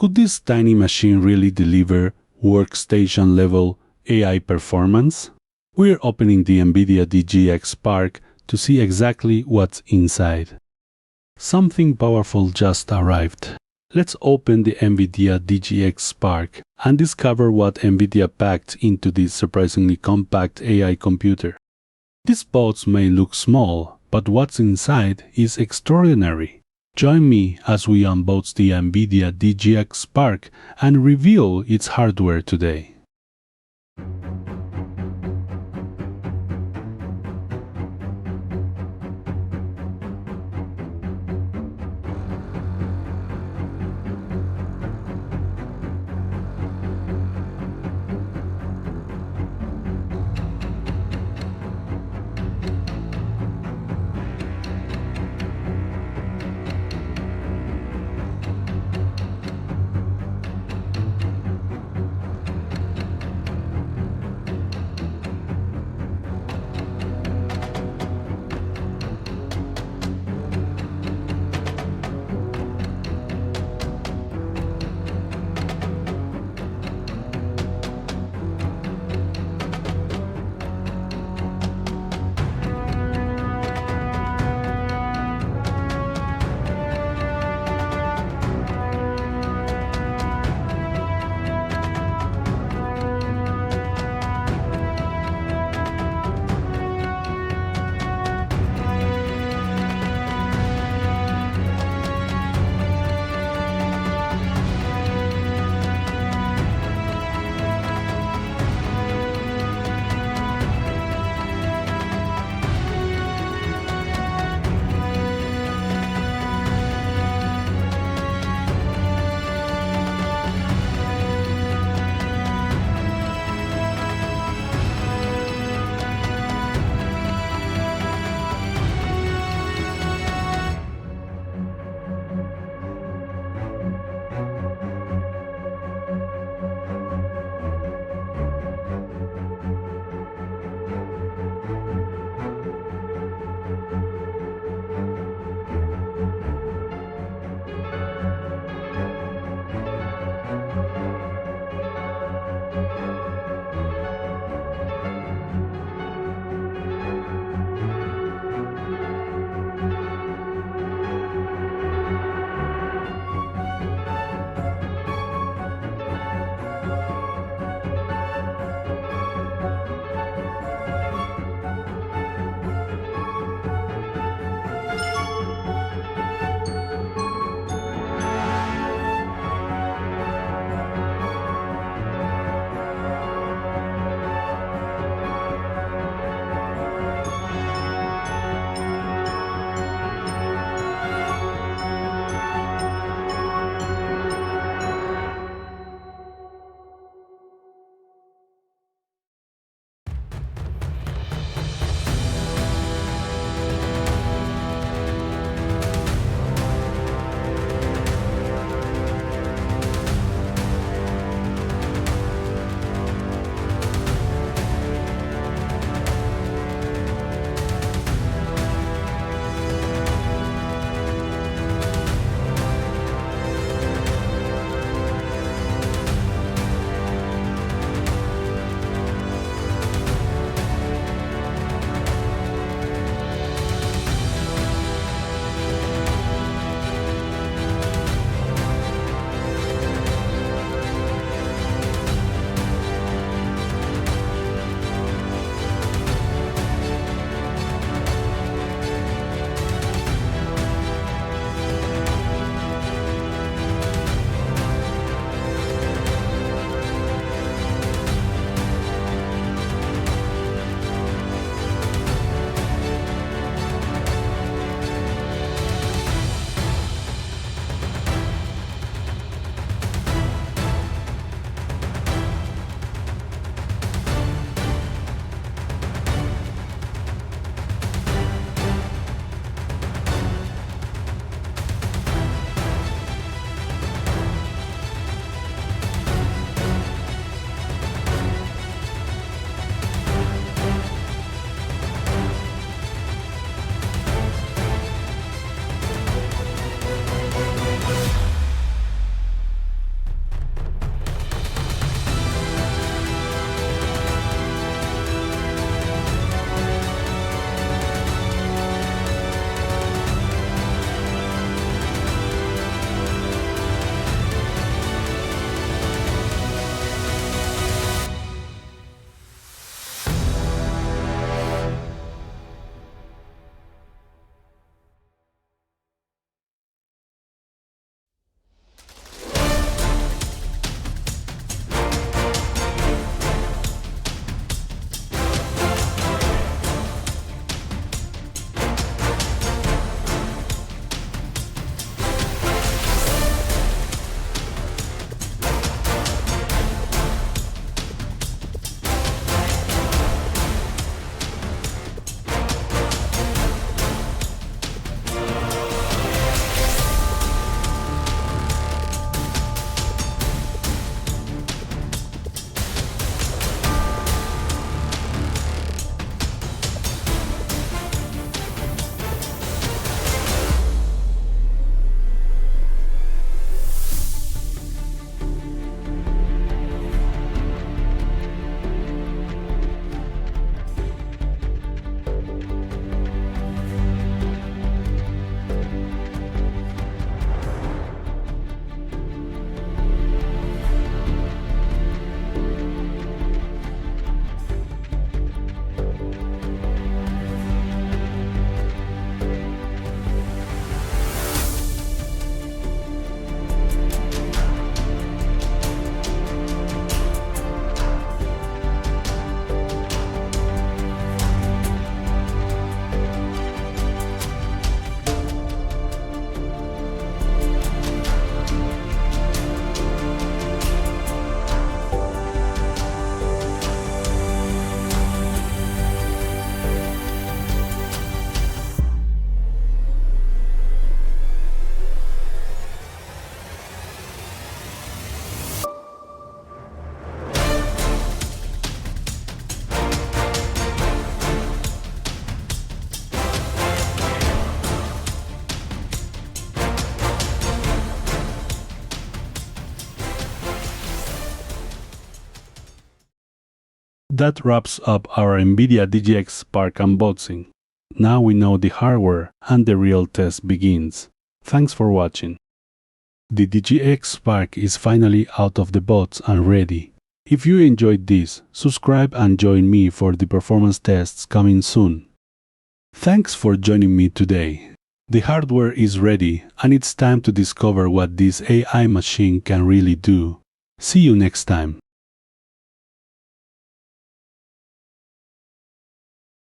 Could this tiny machine really deliver workstation-level AI performance? We're opening the NVIDIA DGX Spark to see exactly what's inside. Something powerful just arrived. Let's open the NVIDIA DGX Spark and discover what NVIDIA packed into this surprisingly compact AI computer. These pods may look small, but what's inside is extraordinary. Join me as we unbox the NVIDIA DGX Spark and reveal its hardware today. That wraps up our NVIDIA DGX Spark unboxing. Now we know the hardware and the real test begins. Thanks for watching. The DGX Spark is finally out of the box and ready. If you enjoyed this, subscribe and join me for the performance tests coming soon. Thanks for joining me today. The hardware is ready and it's time to discover what this AI machine can really do. See you next time.